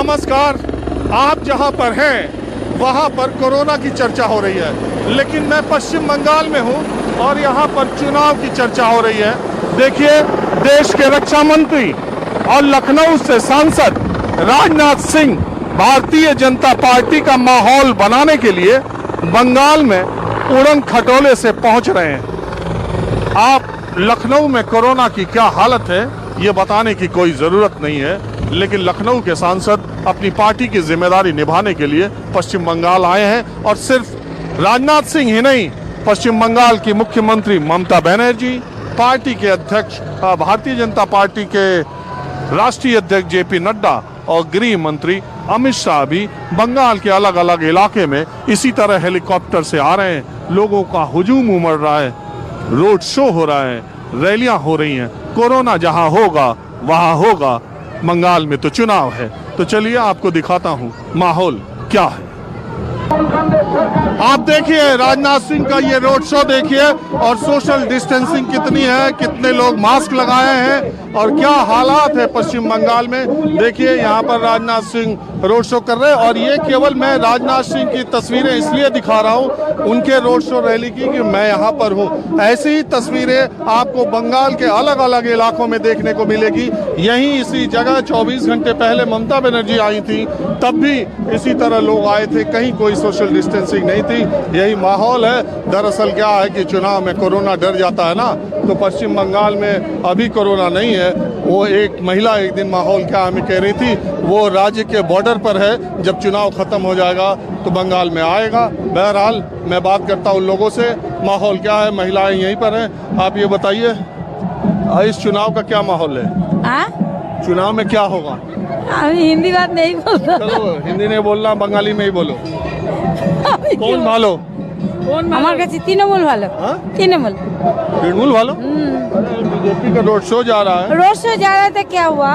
नमस्कार। आप जहां पर हैं वहां पर कोरोना की चर्चा हो रही है, लेकिन मैं पश्चिम बंगाल में हूं और यहां पर चुनाव की चर्चा हो रही है। देखिए, देश के रक्षा मंत्री और लखनऊ से सांसद राजनाथ सिंह भारतीय जनता पार्टी का माहौल बनाने के लिए बंगाल में उड़न खटोले से पहुंच रहे हैं। आप लखनऊ में कोरोना की क्या हालत है ये बताने की कोई जरूरत नहीं है, लेकिन लखनऊ के सांसद अपनी पार्टी की जिम्मेदारी निभाने के लिए पश्चिम बंगाल आए हैं। और सिर्फ राजनाथ सिंह ही नहीं, पश्चिम बंगाल की मुख्यमंत्री ममता बनर्जी, पार्टी के अध्यक्ष भारतीय जनता पार्टी के राष्ट्रीय अध्यक्ष जेपी नड्डा और गृह मंत्री अमित शाह भी बंगाल के अलग अलग इलाके में इसी तरह हेलीकॉप्टर से आ रहे हैं। लोगों का हुजूम उमड़ रहा है, रोड शो हो रहा है, रैलियां हो रही हैं। कोरोना जहां होगा वहां होगा, बंगाल में तो चुनाव है। तो चलिए आपको दिखाता हूं माहौल क्या है। आप देखिए राजनाथ सिंह का ये रोड शो देखिए, और सोशल डिस्टेंसिंग कितनी है, कितने लोग मास्क लगाए हैं और क्या हालात है पश्चिम बंगाल में। देखिए यहाँ पर राजनाथ सिंह रोड शो कर रहे हैं, और ये केवल मैं राजनाथ सिंह की तस्वीरें इसलिए दिखा रहा हूँ उनके रोड शो रैली की कि मैं यहाँ पर हूँ। ऐसी ही तस्वीरें आपको बंगाल के अलग अलग इलाकों में देखने को मिलेगी। यहीं इसी जगह 24 घंटे पहले ममता बनर्जी आई थी, तब भी इसी तरह लोग आए थे, कहीं कोई सोशल डिस्टेंसिंग नहीं थी। यही माहौल है। दरअसल क्या है कि चुनाव में कोरोना डर जाता है ना, तो पश्चिम बंगाल में अभी कोरोना नहीं है। वो एक महिला एक दिन माहौल क्या हमें कह रही थी, वो राज्य के बॉर्डर पर है, जब चुनाव खत्म हो जाएगा तो बंगाल में आएगा। बहरहाल मैं बात करता हूँ लोगों से, माहौल क्या है, महिलाएं यहीं पर हैं। आप ये बताइए इस चुनाव का क्या माहौल है? चुनाव में क्या होगा? हिंदी बात नहीं बोलता। चलो हिंदी नहीं बोलना, बंगाली में ही बोलो। कौन ভালো? আমার কাছে তৃণমূল ভালো। तृणमूल वालों? बीजेपी का रोड शो जा रहा है। रोड शो जा रहा था, क्या हुआ?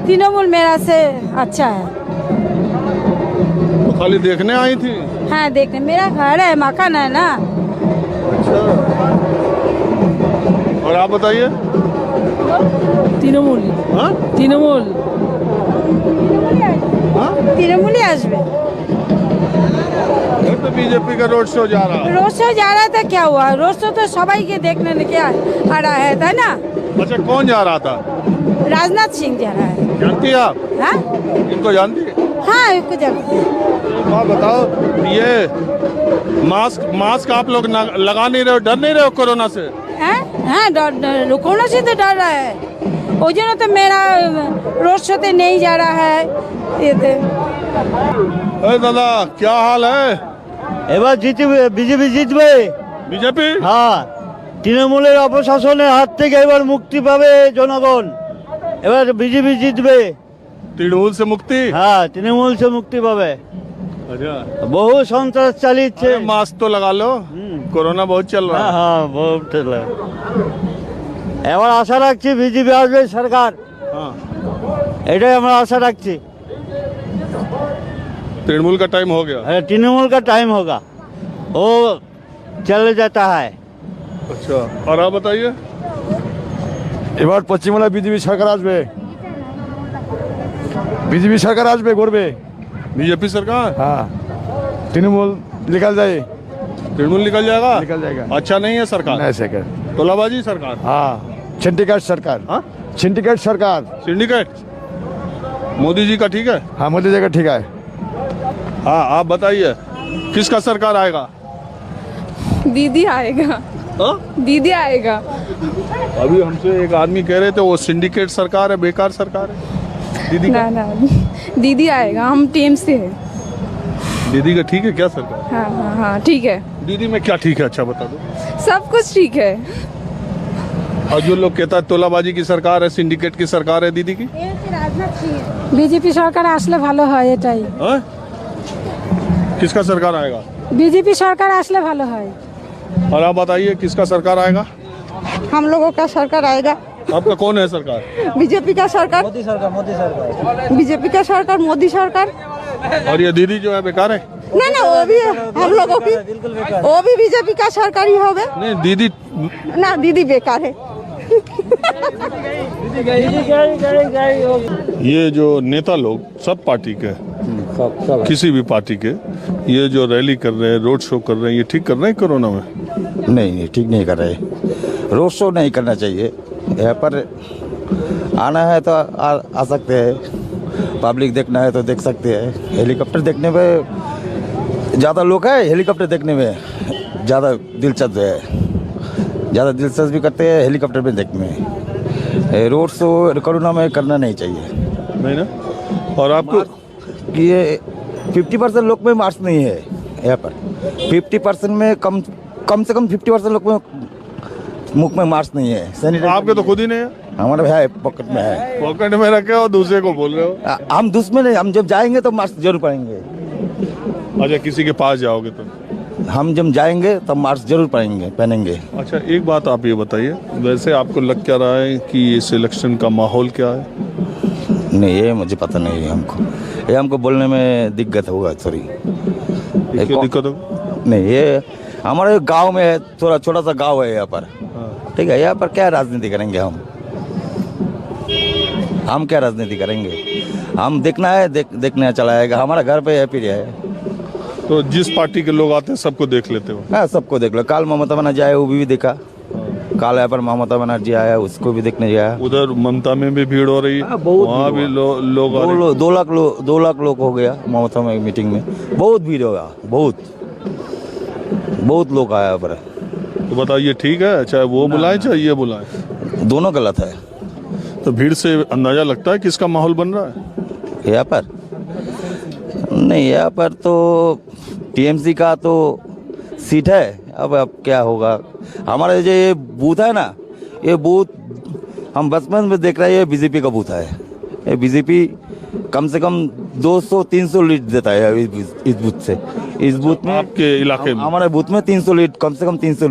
तृणमूल मेरा से अच्छा है। तो खाली देखने आई थी? हाँ देखने, मेरा घर है, मकान है ना। अच्छा, और आप बताइए? तृणमूल। हाँ? तृणमूल तृणमूल ही आसबे। तो बीजेपी का रोड शो जा रहा है। रोड शो जा रहा था, क्या हुआ? रोड शो तो सबाई के देखने ने क्या आ रहा है, था ना। अच्छा, कौन जा रहा था? राजनाथ सिंह जा रहा है। जानती है आप? हाँ इनको जानती है? हाँ, इनको जानते हैं। आप बताओ, ये मास्क आप लोग लगा नहीं रहे हो, डर नहीं रहे हो कोरोना से? हाँ डर, कोरोना से तो डर रहा है। वो जो तो मेरा रोड शो ते नहीं जा रहा है। ये अरे दादा, क्या हाल है? এবার জিতবে, বিজেপি জিতবে। बीजेपी? হ্যাঁ, তৃণমূলের অপশাসনের হাত থেকে এবার মুক্তি পাবে জনগণ। এবার বিজেপি জিতবে। तृणमूल से मुक्ति? হ্যাঁ, তৃণমূল সে মুক্তি পাবে। अच्छा, বহু সন্ত্রাস চালিয়েছে। मास्क तो लगा लो, कोरोना बहुत चल रहा হ্যাঁ है। হ্যাঁ, বহুত চলে। এবার আশা রাখছি বিজেপি আসবে সরকার, हाँ, এটাই আমরা আশা রাখছি। तृणमूल का टाइम हो गया। তৃণমূল का टाइम होगा, वो चले जाता है। अच्छा, और आप बताइए? এবার পশ্চিমবাংলায় বিজেপি সরকার আসবে, বিজেপি সরকার আসবে করবে। बीजेपी सरकार? হ্যাঁ, তৃণমূল निकल जाए, तृणमूल निकल जाएगा? निकल जाएगा। अच्छा नहीं है सरकार? नहीं सरकार। तोलाबाजी सरकार? हाँ, सिंडिकेट सरकार। हाँ? सिंडिकेट सरकार। सिंडिकेट? मोदी जी का ठीक है? हाँ, मोदी जी का ठीक है। हाँ, आप बताइए किसका सरकार आएगा? दीदी आएगा। हाँ? दीदी आएगा। अभी हमसे एक आदमी कह रहे थे वो सिंडिकेट सरकार है, बेकार सरकार है। दीदी का? ना दीदी आएगा, हम टीम से है। दीदी का ठीक है क्या सरकार? हाँ हाँ हाँ ठीक है, दीदी में क्या ठीक है, अच्छा बता दो। सब कुछ ठीक है। और जो लोग कहता है तोलाबाजी की सरकार है, सिंडिकेट की सरकार है दीदी की? বিজেপি সরকার আসলে ভালো হয়, এটাই। हाँ? किसका सरकार आएगा? বিজেপি সরকার আসলে ভালো হয়। और आप बताइए किसका सरकार आएगा? हम लोगों का सरकार आएगा। आपका कौन है सरकार? बीजेपी का सरकार। मोदी सरकार। बीजेपी का सरकार, मोदी सरकार। और ये दीदी जो है बेकार है? ना ना, वो भी हम लोगों की, वो भी बीजेपी का सरकार ही होगा नहीं दीदी, ना। दीदी बेकार है। ये जो नेता लोग सब पार्टी के, किसी भी पार्टी के, ये जो रैली कर रहे हैं, रोड शो कर रहे हैं, ये ठीक कर रहे हैं कोरोना में? नहीं, ठीक नहीं कर रहे। रोड शो नहीं करना चाहिए। यहाँ पर आना है तो आ सकते हैं, पब्लिक देखना है तो देख सकते हैं। हेलीकॉप्टर देखने में ज़्यादा लोग हैं, हेलीकॉप्टर देखने में ज़्यादा दिलचस्प है, ज़्यादा दिलचस्पी करते हैं हेलीकॉप्टर में देखने में। रोड शो कोरोना में करना नहीं चाहिए। नहीं ना? और आपको ये 50% लोग में मास्क नहीं है यहाँ पर। 50% में कम से कम 50% लोग में मुख में मास्क नहीं है। सैनिटाइजर आपके तो खुद ही नहीं है, हमारे भाई है, पॉकेट में है। पॉकेट में रखे हो, दूसरे को बोल रहे हो। हम दुश्मन नहीं, हम जब जाएंगे तो मास्क जरूर पहनेंगे। अच्छा, किसी के पास जाओगे तो? हम जब जाएंगे तब मास्क जरूर पहनेंगे। अच्छा, एक बात आप ये बताइए, वैसे आपको लग क्या रहा है कि इस इलेक्शन का माहौल क्या है? नहीं, ये मुझे पता नहीं है। हमको बोलने में दिक्कत होगा, सॉरी। क्यों दिक्कत होगा? नहीं, ये हमारे गांव में है, थोड़ा छोटा सा गांव है यहाँ पर। ठीक है, यहाँ पर क्या राजनीति करेंगे हम क्या राजनीति करेंगे? हम देखना है, देखने चला आएगा। हमारा घर पे है, फिर है। तो जिस पार्टी के लोग आते हैं सबको देख लेते हो? हाँ, सबको देख लो। काल ममता बनर्जी आए, वो भी देखा। काल यहाँ पर ममता बनर्जी आया, उसको भी देखने गया। उधर ममता में भी भीड़ हो रही है, वहाँ भी लोग आ रहे हैं। 2 लाख लोग हो गया ममता में मीटिंग में। बहुत भीड़ होगा, बहुत लोग आया यहाँ पर। तो बताइए, ठीक है? चाहे वो बुलाए चाहे ये बुलाए, दोनों गलत है। तो भीड़ से अंदाजा लगता है किसका माहौल बन रहा है यहाँ पर? नहीं, यहाँ पर तो टीएमसी का तो सीट है। अब क्या होगा? हमारे जो ये बूथ है ना, ये बूथ हम बचपन में देख रहे हैं, ये बीजेपी का बूथ है। ये बीजेपी कम से कम 200-300 लीड देता है इस बूथ से। इस बूथ में, आपके इलाके में? हमारे बूथ में 300 लीड, कम से कम 300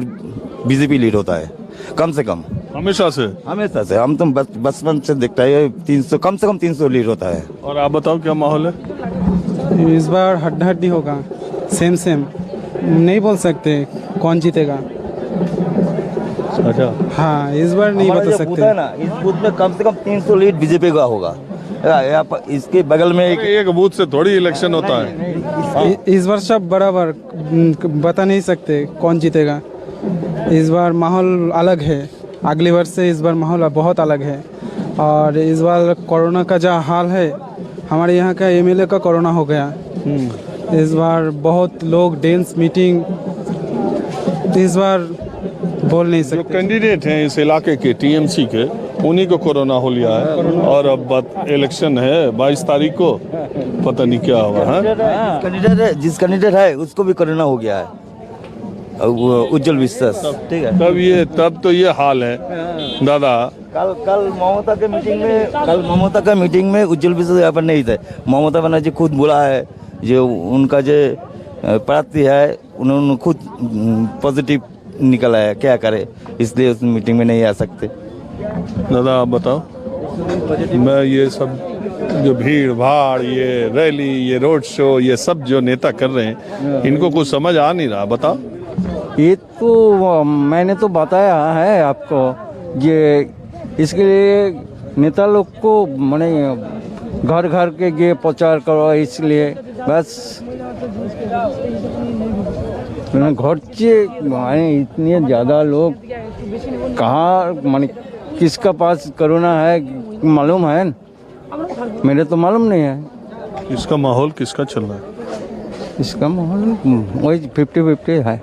बीजेपी लीड होता है, कम से कम। हमेशा से हम तो बचपन से देखते हैं, 300, कम से कम 300 लीड होता है। और आप बताओ क्या माहौल है? इस बार हड्डा-हड्डी होगा, सेम नहीं बोल सकते कौन जीतेगा। अच्छा, हाँ, इस बार नहीं बता बूथ सकते। है ना, इस बूथ में कम से कम 300 लीड बीजेपी का होगा। यहाँ पर इसके बगल में एक बूथ से थोड़ी इलेक्शन होता है। इस बार सब बराबर, बता नहीं सकते कौन जीतेगा। इस बार माहौल अलग है, अगली वर्ष से इस बार माहौल बहुत अलग है। और इस बार कोरोना का जो हाल है, हमारे यहाँ का एमएलए का कोरोना हो गया। इस बार बहुत लोग डांस मीटिंग, इस बार बोल नहीं जो सकते। कैंडिडेट हैं इस इलाके के टीएमसी के, उन्हीं को कोरोना हो लिया है। और अब इलेक्शन है 22 तारीख को, पता नहीं क्या हुआ है। जिस कैंडिडेट है उसको भी कोरोना हो गया है, उज्जवल विश्वास। ठीक है, तब तो ये हाल है दादा। कल ममता का मीटिंग में उज्जवल विश्वास यहाँ पर नहीं थे। ममता बनर्जी खुद बोला है, जो उनका जो प्रार्थी है, उन्होंने खुद पॉजिटिव निकला है। क्या करे, इसलिए उस मीटिंग में नहीं आ सकते। दादा आप बताओ, मैं ये सब जो भीड़ भाड़, ये रैली, ये रोड शो, ये सब जो नेता कर रहे हैं, इनको कुछ समझ आ नहीं रहा। बताओ। ये तो मैंने तो बताया है आपको, ये इसके लिए नेता लोग को माने घर घर के ये प्रचार करो, इसलिए बस घटचे माने इतने ज़्यादा लोग कहाँ, माने किसका पास कोरोना है मालूम है? मेरे तो मालूम नहीं है। इसका माहौल किसका चल रहा है? इसका माहौल वही 50-50 है,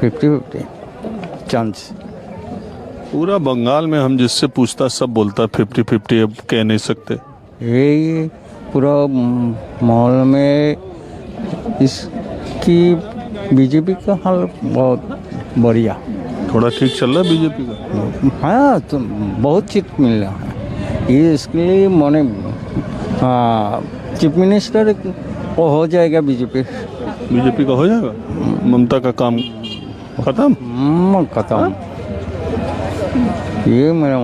50-50 चांस। पूरा बंगाल में हम जिससे पूछता सब बोलता 50-50, अब कह नहीं सकते। ये पूरा माहौल में इसकी बीजेपी का हाल बहुत बढ़िया, थोड़ा ठीक चल रहा है बीजेपी का। हाँ, तो बहुत सीट मिल रहा है। ये इसके लिए माने हाँ, चीफ मिनिस्टर वो हो जाएगा बीजेपी का हो जाएगा। ममता का काम खत्म। ये मेरा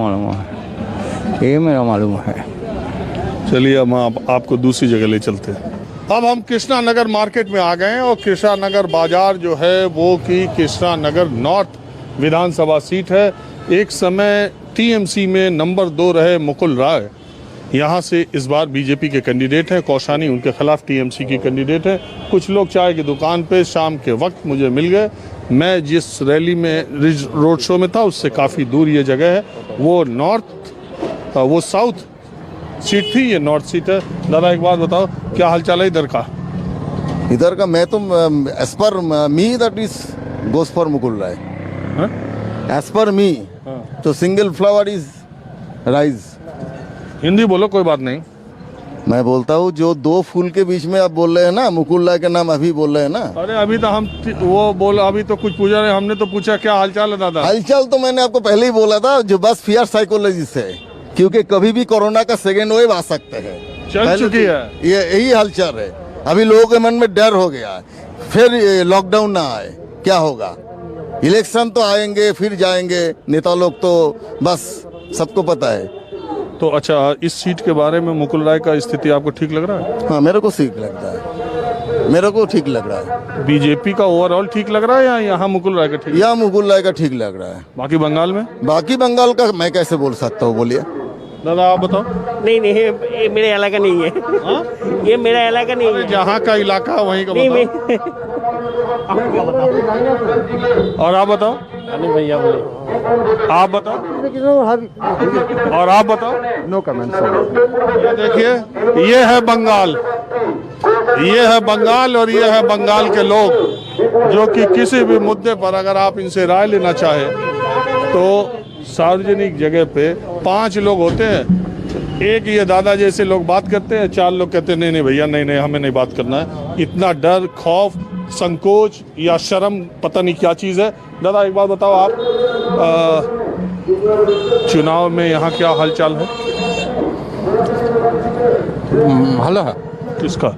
मालूम है। चलिए हम आपको दूसरी जगह ले चलते हैं। अब हम कृष्णा नगर मार्केट में आ गए हैं और कृष्णा नगर बाजार जो है वो कि कृष्णा नगर नॉर्थ विधानसभा सीट है। एक समय टीएमसी में नंबर 2 रहे मुकुल राय, यहाँ से इस बार बीजेपी के कैंडिडेट हैं। कौशानी उनके खिलाफ टीएमसी की कैंडिडेट है। कुछ लोग चाय की दुकान पे शाम के वक्त मुझे मिल गए। मैं जिस रैली में रोड शो में था उससे काफ़ी दूर ये जगह है। वो वो साउथ सीट थी, ये नॉर्थ सीट है। दादा एक बात बताओ, क्या हालचाल है इधर का? इधर का मैं तो as per me that is goes for Mukul Roy. As per me तो single flower is rise. Hindi बोलो, कोई बात नहीं। मैं बोलता हूँ जो 2 फूल के बीच में आप बोल रहे हैं ना, मुकुल राय का नाम अभी बोल रहे हैं ना। अरे अभी तो हम वो बोल, अभी तो कुछ पूछा रहे, हमने तो पूछा क्या हालचाल है दादा। हालचाल तो मैंने आपको पहले ही बोला था, जो बस फियर साइकोलॉजी से, क्योंकि कभी भी कोरोना का सेकेंड वेव आ सकते हैं। चल चुकी है ये यही हालचाल है। अभी लोगों के मन में डर हो गया, फिर लॉकडाउन ना आए क्या होगा। इलेक्शन तो आएंगे फिर जाएंगे, नेता लोग तो बस सबको पता है। तो अच्छा, इस सीट के बारे में मुकुल राय का स्थिति आपको ठीक लग रहा है? हाँ मेरे को ठीक लगता है, मेरे को ठीक लग रहा है। बीजेपी का ओवरऑल ठीक लग रहा है या यहाँ मुकुल राय का ठीक? या मुकुल राय का ठीक लग रहा है। बाकी बंगाल में? बाकी बंगाल का मैं कैसे बोल सकता हूँ, बोलिए। दादा आप बताओ। नहीं ये मेरा इलाका नहीं है। हाँ? ये मेरा इलाका नहीं है। जहाँ का इलाका वहीं का बताओ। और आप बताओ। नहीं भैया बोले। आप बताओ। और आप बताओ। No comment. ये देखिए, ये है बंगाल, ये है बंगाल और ये है बंगाल के लोग, जो कि किसी भी मुद्दे पर अगर आप इनसे राय लेना चाहे तो सार्वजनिक जगह पे 5 लोग होते हैं। एक ये दादा जैसे लोग बात करते हैं, 4 लोग कहते हैं नहीं भैया नहीं हमें नहीं बात करना है। इतना डर, खौफ, संकोच या शर्म, पता नहीं क्या चीज़ है। दादा एक बात बताओ, आप चुनाव में यहाँ क्या हालचाल है? ভালো है। किसका?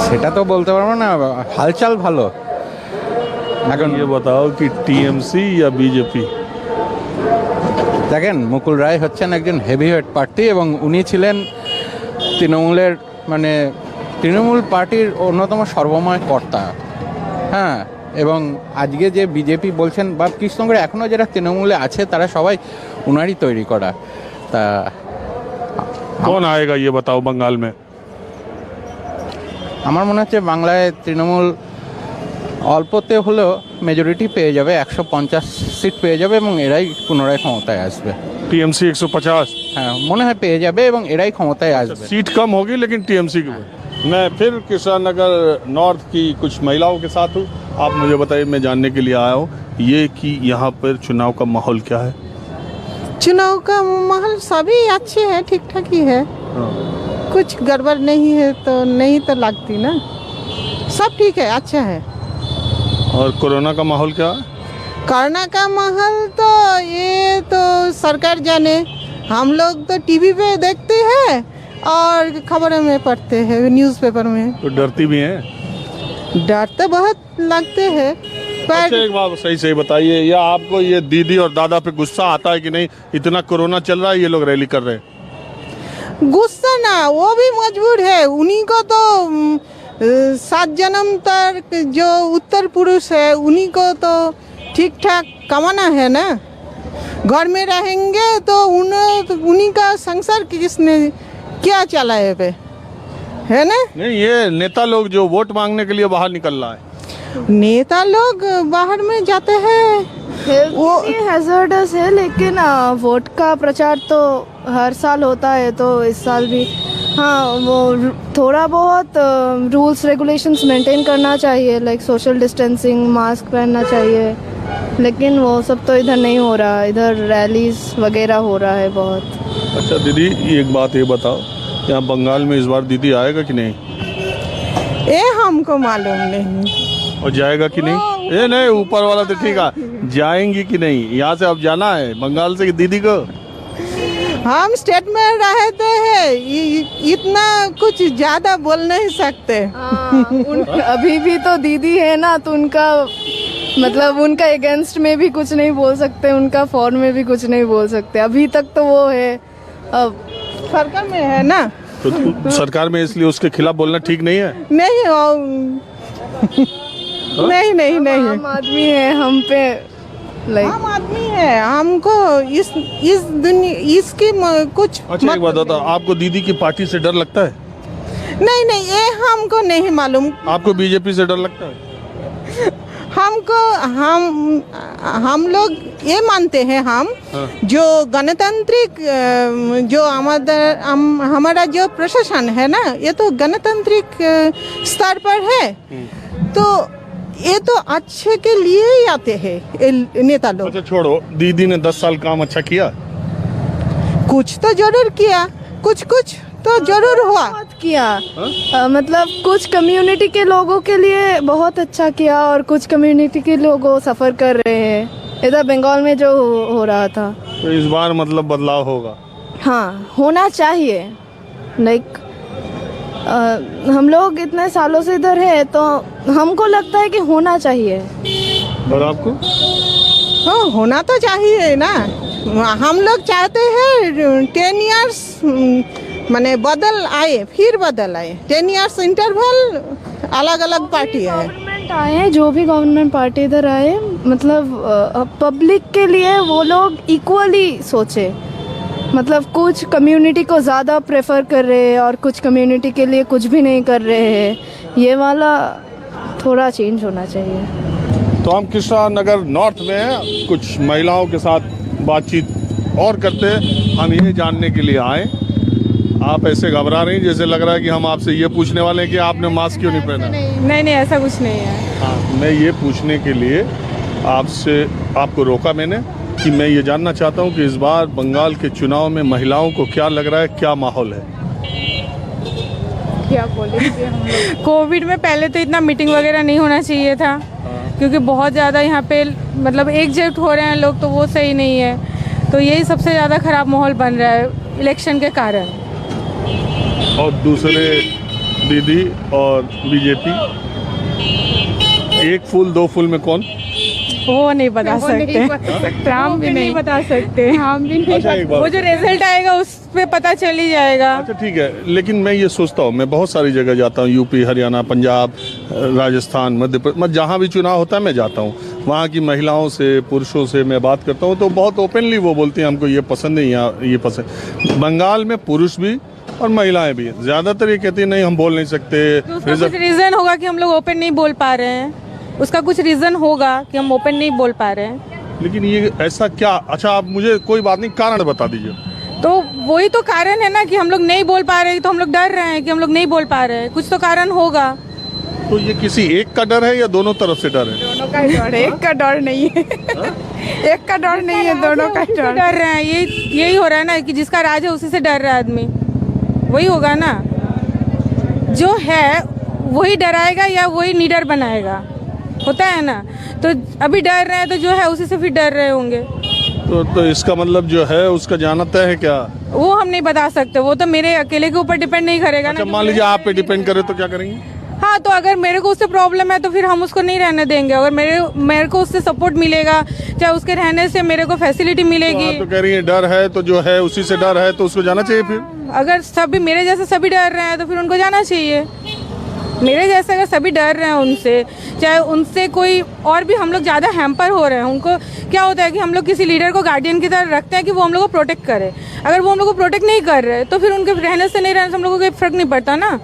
সেটা তো বলতে পারবো না, হালচাল ভালো। এখন ये बताओ कि टीएमसी या बीजेपी? দেখেন মুকুল রায় হচ্ছেন একজন হেভিওয়েট প্রার্থী এবং উনি ছিলেন তৃণমূলের মানে তৃণমূল পার্টির অন্যতম সর্বময় কর্তা। হ্যাঁ, এবং আজকে যে বিজেপি বলছেন বা কৃষ্ণগড়ে এখনও যারা তৃণমূলে আছে তারা সবাই উনারই তৈরি করা। তা कौन आएगा ये बताओ बंगाल में? আমার মনে হচ্ছে বাংলায় তৃণমূল অল্পতে হলেও মেজরিটি পেয়ে যাবে, 150 সিট পেয়ে যাবে এবং এরাই পুনরায় ক্ষমতায় আসবে। टीएमसी 150? হ্যাঁ মনে হয় পেয়ে যাবে এবং এরাই ক্ষমতায় আসবে। सीट कम होगी लेकिन टीएमसी की। मैं फिर किसान नगर नॉर्थ की कुछ महिलाओं के साथ हूँ। आप मुझे बताइए, मैं जानने के लिए आया हूँ ये कि यहाँ पर चुनाव का माहौल क्या है? चुनाव का माहौल सभी अच्छे हैं, ठीक ठाक ही है। कुछ गड़बड़ नहीं है तो नहीं तो लगती ना, सब ठीक है, अच्छा है। और कोरोना का माहौल क्या है? कोरोना का माहौल तो ये तो सरकार जाने, हम लोग तो टीवी पे देखते हैं और खबरों में पढ़ते हैं, न्यूज़पेपर में। तो डरती भी हैं? डर तो बहुत लगते हैं पर अच्छा एक बात सही बताइए, या आपको ये दीदी और दादा पे गुस्सा आता है कि नहीं, इतना कोरोना चल रहा है ये लोग रैली कर रहे हैं? गुस्सा ना, वो भी मजबूर है। उन्हीं को तो 7 जन्म तक जो उत्तर पुरुष है उन्हीं को तो ठीक ठाक कमाना है ना। घर में रहेंगे तो उन्हीं का संसार किसने क्या चलाए पे, है ना। नहीं, ये नेता लोग जो वोट मांगने के लिए बाहर निकल रहा है, नेता लोग बाहर में जाते हैं, वो हैजर्डस है, लेकिन वोट का प्रचार तो हर साल होता है, तो इस साल भी हाँ वो थोड़ा बहुत रूल्स रेगुलेशंस मेंटेन करना चाहिए, लाइक सोशल डिस्टेंसिंग, मास्क पहनना चाहिए, लेकिन वो सब तो इधर नहीं हो रहा। इधर रैलीज वगैरह हो रहा है बहुत। अच्छा दीदी एक बात ये बताओ, यहाँ बंगाल में इस बार दीदी आएगा कि नहीं? ये हमको मालूम नहीं। और जाएगा कि नहीं? ये नहीं, ऊपर वाला तो ठीक है, जाएंगी कि नहीं? यहाँ से अब जाना है बंगाल से दीदी को? हम स्टेट में रहते हैं, इतना कुछ ज्यादा बोल नहीं सकते। अभी भी तो दीदी है ना, तो उनका मतलब उनका अगेंस्ट में भी कुछ नहीं बोल सकते, उनका फॉर में भी कुछ नहीं बोल सकते। अभी तक तो वो है, अब सरकार में है ना। तो सरकार में, इसलिए उसके खिलाफ बोलना ठीक नहीं है? नहीं नहीं नहीं नहीं आम आदमी है हम पे लाइक आम आदमी है, हमको इस दुनिया इसकी कुछ अच्छा एक बात बताओ, आपको दीदी की पार्टी से डर लगता है? नहीं नहीं, ये हमको नहीं मालूम। आपको बीजेपी से डर लगता है? हमको हम लोग ये मानते हैं हम जो गणतांत्रिक जो हमारा जो प्रशासन है ना, ये तो गणतांत्रिक स्तर पर है, तो ये तो अच्छे के लिए ही आते हैं ये नेता लोग। अच्छा छोड़ो, दीदी ने 10 साल काम अच्छा किया? कुछ तो जरूर किया, कुछ तो जरूर हुआ। बहुत किया मतलब कुछ कम्युनिटी के लोगों के लिए बहुत अच्छा किया और कुछ कम्युनिटी के लोग सफ़र कर रहे हैं इधर बंगाल में जो हो रहा था। तो इस बार मतलब बदलाव होगा? हाँ, होना चाहिए। लाइक हम लोग इतने सालों से इधर है तो हमको लगता है कि होना चाहिए। और आपको? हाँ, होना तो चाहिए ना। हम लोग चाहते हैं 10 इयर्स माने बदल आए, फिर बदल आए। 10 इयर्स इंटरवल, अलग अलग पार्टी है। गवर्नमेंट आए, जो भी गवर्नमेंट पार्टी इधर आए, मतलब पब्लिक के लिए वो लोग इक्वली सोचे। मतलब कुछ कम्युनिटी को ज़्यादा प्रेफर कर रहे हैं और कुछ कम्युनिटी के लिए कुछ भी नहीं कर रहे हैं। ये वाला थोड़ा चेंज होना चाहिए। तो हम कृष्णा नगर नॉर्थ में हैं, कुछ महिलाओं के साथ बातचीत और करते हैं। हम ये जानने के लिए आए, आप ऐसे घबरा रही हैं जैसे लग रहा है कि हम आपसे ये पूछने वाले हैं कि आपने मास्क क्यों नहीं पहना? नहीं नहीं, ऐसा कुछ नहीं है। हाँ, मैं ये पूछने के लिए आपको रोका मैंने कि मैं ये जानना चाहता हूँ कि इस बार बंगाल के चुनाव में महिलाओं को क्या लग रहा है, क्या माहौल है? क्या बोले हम लोग, कोविड में पहले तो इतना मीटिंग वगैरह नहीं होना चाहिए था, क्योंकि बहुत ज़्यादा यहाँ पे मतलब एकजुट हो रहे हैं लोग, तो वो सही नहीं है। तो यही सबसे ज़्यादा ख़राब माहौल बन रहा है इलेक्शन के कारण। और दूसरे दीदी और बीजेपी, एक फूल दो फूल में कौन? वो नहीं बता सकते, हम भी नहीं बता सकते, हम भी नहीं। अच्छा, एक बात, वो जो रिजल्ट आएगा उस पे पता चल ही जाएगा। अच्छा ठीक है, लेकिन मैं ये सोचता हूँ, मैं बहुत सारी जगह जाता हूँ, यूपी, हरियाणा, पंजाब, राजस्थान, मध्य प्रदेश, मैं जहाँ भी चुनाव होता है मैं जाता हूँ। वहाँ की महिलाओं से, पुरुषों से मैं बात करता हूँ तो बहुत ओपनली वो बोलती हैं हमको ये पसंद है, यहाँ ये पसंद। बंगाल में पुरुष भी और महिलाएं भी ज़्यादातर ये कहती है नहीं हम बोल नहीं सकते। तो उसका कुछ रीज़न होगा कि हम लोग ओपन नहीं बोल पा रहे हैं, उसका कुछ रीज़न होगा कि हम ओपन नहीं बोल पा रहे हैं। लेकिन ये ऐसा क्या? अच्छा आप मुझे कोई बात नहीं, कारण बता दीजिए। तो वही तो कारण है ना कि हम लोग नहीं बोल पा रहे हैं, तो हम लोग डर रहे हैं कि हम लोग नहीं बोल पा रहे हैं, कुछ तो कारण होगा। तो ये किसी एक का डर है या दोनों तरफ से डर है? दोनों का डर है, एक का डर नहीं है। एक का डर नहीं है, दोनों का डर रहे हैं। यही हो रहा है ना कि जिसका राज है उसी से डर रहा है आदमी, वही होगा ना। जो है वही डराएगा या वही निडर बनाएगा, होता है ना। तो अभी डर रहे हैं तो जो है उसी से फिर डर रहे होंगे। तो इसका मतलब जो है उसका जाना तय है क्या? वो हम नहीं बता सकते, वो तो मेरे अकेले के ऊपर डिपेंड नहीं करेगा ना। मान लीजिए आप पे डिपेंड करे तो क्या करेंगे? हाँ, तो अगर मेरे को उससे प्रॉब्लम है तो फिर हम उसको नहीं रहने देंगे। अगर मेरे को उससे सपोर्ट मिलेगा, चाहे उसके रहने से मेरे को फैसिलिटी मिलेगी। तो कह रही है डर है, तो जो है उसी से डर है तो उसको जाना चाहिए। फिर अगर सभी मेरे जैसे सभी डर रहे हैं तो फिर उनको जाना चाहिए। मेरे जैसे अगर सभी डर रहे हैं उनसे, चाहे उनसे कोई और भी हम लोग ज़्यादा हैम्पर हो रहे हैं, उनको क्या होता है कि हम लोग किसी लीडर को गार्डियन की तरह रखते हैं कि वो हम लोग को प्रोटेक्ट करे। अगर वो हम लोग को प्रोटेक्ट नहीं कर रहे तो फिर उनके रहने से नहीं रहने से हम लोगों को कोई फर्क नहीं पड़ता ना।